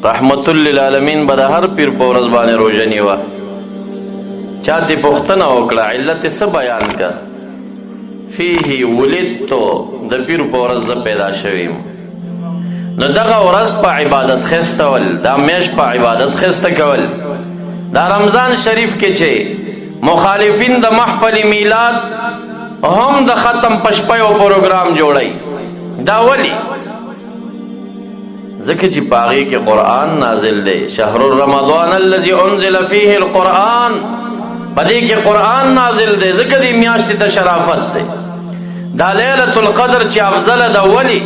رحمت للعالمین به د هر پیر په ورځ باندې روژه نیوه. چا دې پوښتنه وکړه علت یې څه بیان کړه؟ فیه ولدتو، د پیر په ورځ زه پیدا شوی یم. نو دغه ورځ په عبادت خیسته ول، دا میاشت په عبادت خیسته کول. دا رمضان شریف کې چې مخالفین د محفل میلاد هم د ختم پشپیو پروګرام جوړی، دا ولی؟ ځکه چې په هغې کې قرآن نازل دی. شهر رمضان الذي انزل فيه القرآن، په دې کې قرآن نازل دی، ځکه دې میاشتې ته شرافت دی. دا لیلة القدر چې افضله ده، ولی؟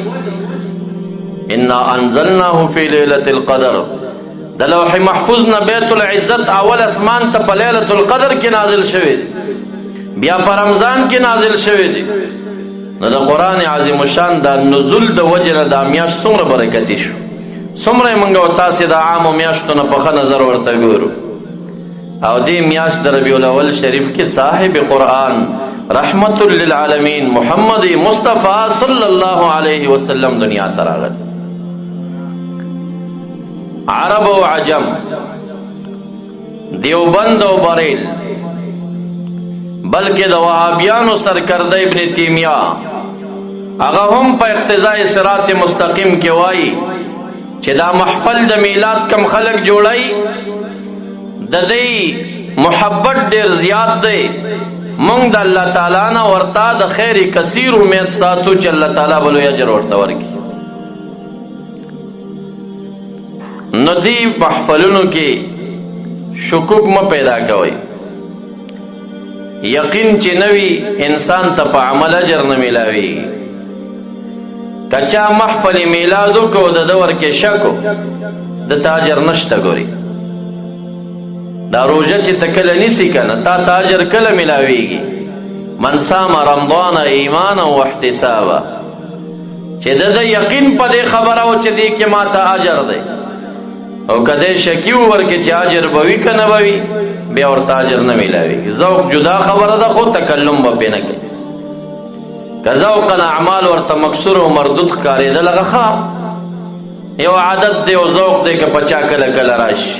انا انزلناه فی لیلة القدر، د لوح محفوظ نه بیت العزت اول اسمان ته په لیلة القدر کې نازل شوی دی، بیا په رمضان کې نازل شوی دی. نو د قرآن عظیم الشان دا نزول د وجه نه دا میاشت څومره برکتي شو، څومره یې موږ او تاسې د عامو میاشتو نه په ښه نظر ورته ګورو. او دې میاشت د ربیع الاول شریف کې صاحب قرآن رحمت للعالمین محمد مصطفی صلی الله علیه وسلم دنیا ته راغلی. عرب او عجم، دیوبند او بریل، بلکې د وهابیانو سرکرده ابن تیمیه هغه هم په اقتضاء صراط مستقیم کې وایي چې دا محفل د میلاد کم خلق جوړی د دې محبت ډیر زیات دی. مونږ د الله تعالی نه ورته د خیر کثیر امید ساتو چې الله تعالی به لوی اجر ورته ورکړي. نو دې محفلونو کې شکوک مه پیدا کوئ. یقین چې نوی انسان ته په عمل اجر نه میلاویږي. کچا محفل میلاد وکړو د ده ورکې شک و، دته اجر نشته. ګوري دا روژه چې ته کله نیسي که نه، تا ته اجر کله میلاویږي؟ من صام رمضان ایمانا واحتسابا، چې د ده یقین په دې خبره و چې دې کې ما ته اجر دی، او که دی شکي و ورکې چې اجر به وي که نه به وي، بیا ورته اجر نه میلاویږي. ذوق جدا خبره ده، خو تکلم به پې نه کوي. که ذوقا اعمال ورته مکسور او مردود ښکارېدل، هغه ښه یو عادت دی او ذوق دی که په چا کله کله راشي.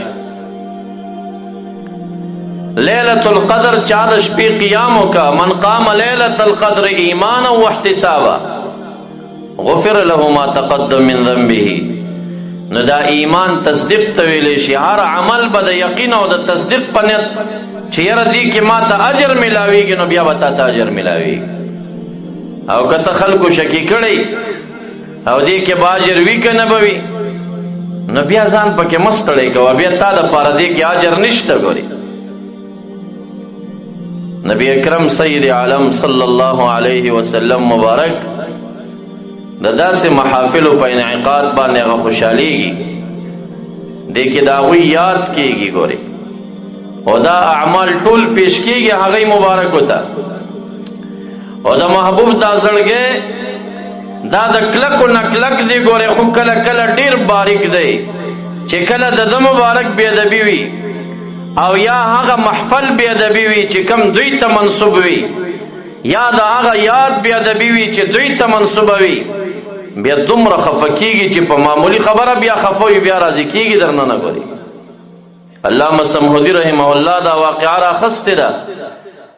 لیلة القدر چا د شپې قیام وکړه، من قام لیلة القدر ایمانا واحتسابا غفر له ما تقدم من ذنبه. نو دا ایمان تصدیق ته ویلی شي. هر عمل به د یقین او د تصدیق په نیت چې یاره دې کې ما ته اجر میلاویږي، نو بیا به تا ته اجر میلاویږي. او که ته خلکو شکي کړی او دې کې به اجر وي که نه به وي، نو بیا ځان پکې مه ستړی کوه، بیا تا دپاره دې کې اجر نشته. ګوري نبی اکرم سید عالم صلی الله علیه وسلم مبارک د داسې محافلو په انعقاد باندې هغه خوشحالیږي، دې کې د هغوی یاد کېږي. ګوري او دا اعمال ټول پیش کېږي هغوی مبارکو ته. او د محبوب دا زړګی دا د کلکو نه کلک دی. ګورې خو کله کله ډېر باریک دی چې کله د ده مبارک بې ادبي وي او یا هغه محفل بې ادبي وي چې کم دوی ته منصوب وي، یا د هغه یاد بې ادبي وي چې دوی ته منصوبه وي، بیا دومره خفه کېږي چې په معمولي خبره بیا خفه وي، بیا راضي کېږي درنه نه. ګوري علامه سمهودي رحمه الله دا واقعه راخستې ده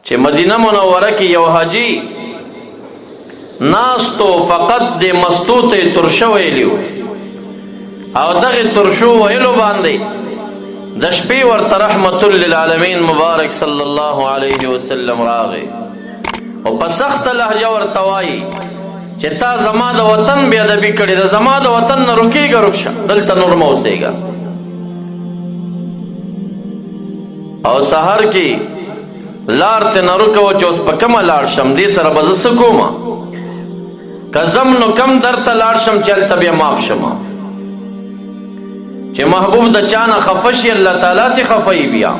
چې مدینه منوره کې یو حاجي ناستو فقط د مستو ته ترشه ویلي و، او دغې ترشو ویلو باندې د شپې ورته رحمت للعالمین مبارک صلی الله علیه وسلم راغی او په سخته لهجه ورته وایي چې تا زما د وطن بې ادبي کړې ده، زما د وطن نه رکېږه، رک شه، دلته نور مه اوسېږه. او سهار کې لار ته نه رکوه چې اوس په کومه لاړ شم، دې سره به زه څه کومه؟ که ځم نو کم درته لاړ شم چې هلته بیا معاف شمه. چې محبوب د چا نه خفه شي، الله تعالی ته خفه وي. بیا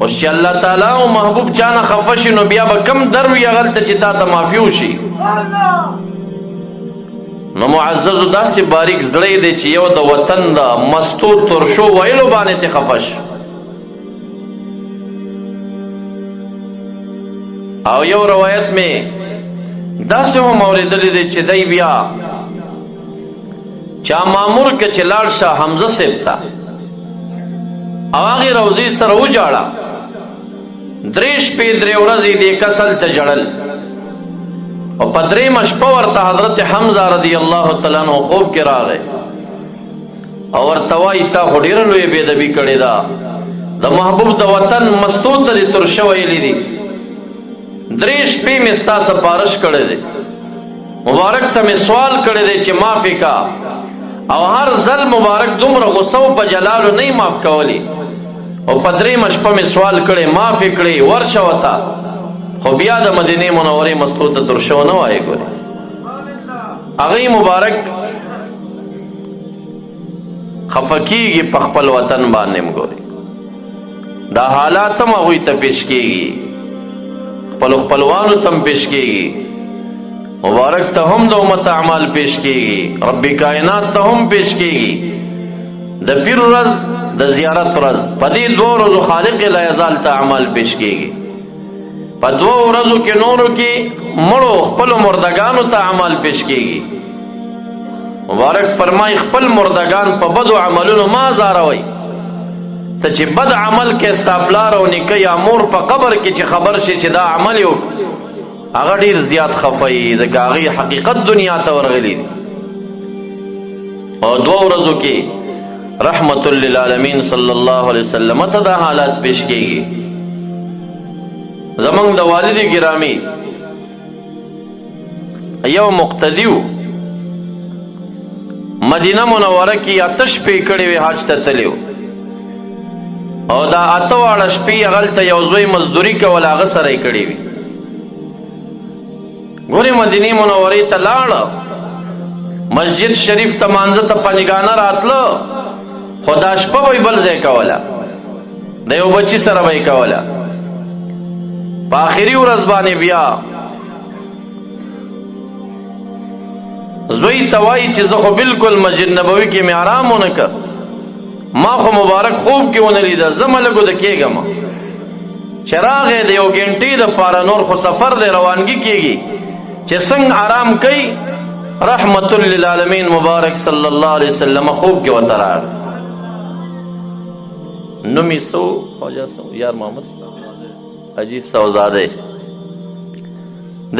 اوس چې الله تعالی او محبوب چا نه خفه شي، نو بیا به کم در وي هغلته چې تا ته معافي وشي. نو معززو داسې باریک زړی دی چې یو د وطن د مستو ترشو ویلو باندې ته خفه شي. او یو روایت میں داسې هم اوریدلی دی چې دی بیا چا مامور کې چې لاړ شه حمزه صاحب ته او هغې روضې سره وجاړه 3 شپې 3 ورځې دې کسل ته جړل او په 3مه شپه ورته حضرت حمزه رضی الله تعالی عنہ خوب کې راغی او ورته وایي ستا خو ډېره لویه بېادبي کړې ده د محبوب د وطن مستو ته دې تور شویلي دي 3 شپې مې ستا سپارش کړی دی مبارک ته مې سوال کړی دی چې معافې کا او هر ځل مبارک دومره غصه په جلالو نه معاف کولی او په 3مه شپه مې سوال کړی معافې کړې ورشه وته خو بیا د مدینې منورې مستو ته تور شو نه وایي ګورې هغې مبارک خفه کېږي په خپل وطن باندې م ګورې دا حالات هم هغوی ته پیش کېږي خپلو خپلوانو ته هم پیش کېږي مبارک ته هم د امت اعمال پیش کېږي رب کائنات ته هم پیش کېږي د پیر ورځ د زیارت ورځ په دې 2 ورځو خالق لا یزال ته اعمال پیش کېږي په 2 ورځو کې نورو کې مړو خپلو مردگانو ته اعمال پیش کېږي مبارک فرمای خپل مردگان په بدو عملونو ما زاروي ته چې بد عمل کې ستا پلار او نیکه یا مور په قبر کې چې خبر شي چې دا عمل یو هغه ډېر زیات خفه یي ځکه هغې حقیقت دنیا ته ورغلی او 2 ورځو کې رحمت للعالمین صلی الله علیه وسلم ته دا حالات پیش کېږي زمونږ د والد ګرامی یو مقتدی و مدینه منوره کې 8 شپې کړې وې حج ته تللی و او دا 8 واړه شپې هغلته یو زوی مزدوري کوله هغه سره یې کړې وي ګورې مدینې منورې ته لاړه مسجد شریف ته مانځه ته پنجګانه راتله خو دا شپه به یې بل ځای کوله د یو بچي سره به یې کوله په آخري ورځ باندې بیا زوی ته وایي چې زه خو بلکل مسجد نبوي کې مې آرام ونه کړ ما خو مبارک خوب کې ونه لیده زه ملګو د کېږم چې راغی د یو ګنټې دپاره نور خو سفر دی روانګي کېږي چې څنګه آرام کوي رحمت للعالمین مبارک صلی الله علیه وسلم خوب کې ورته راغی نوم یې څه و خواجه څه و یار محمد حاجي سوزاده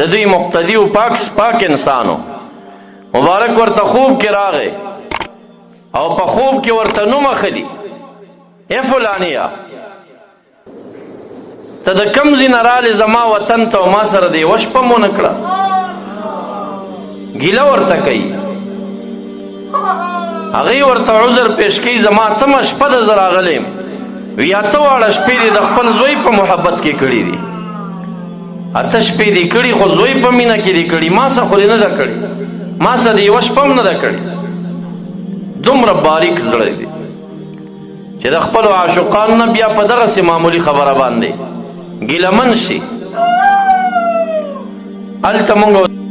د دوی مقتدي و پاک انسان و مبارک ورته خوب کې راغی او په خوب کې ورته نوم اخلي ای فلانیه ته د کم ځای نه رالې زما وطن ته او ما سره د یوه شپه مو نه کړه ګیله ورته کوي هغې ورته عذر پیش کوي زما تمه شپه د زه راغلی یم وي 8 واړه شپې دې د خپل زوی په محبت کې کړي دي 8 شپې دې کړي خو زوی په مینه کې دې کړي ما څه خو دې نه ده کړي ما څه د یوه شپه هم نه ده کړي دومره باریک زړی دی چې د خپلو عاشقانو نه بیا په دغسې معمولي خبره باندې ګیلهمن شي هلته مونږ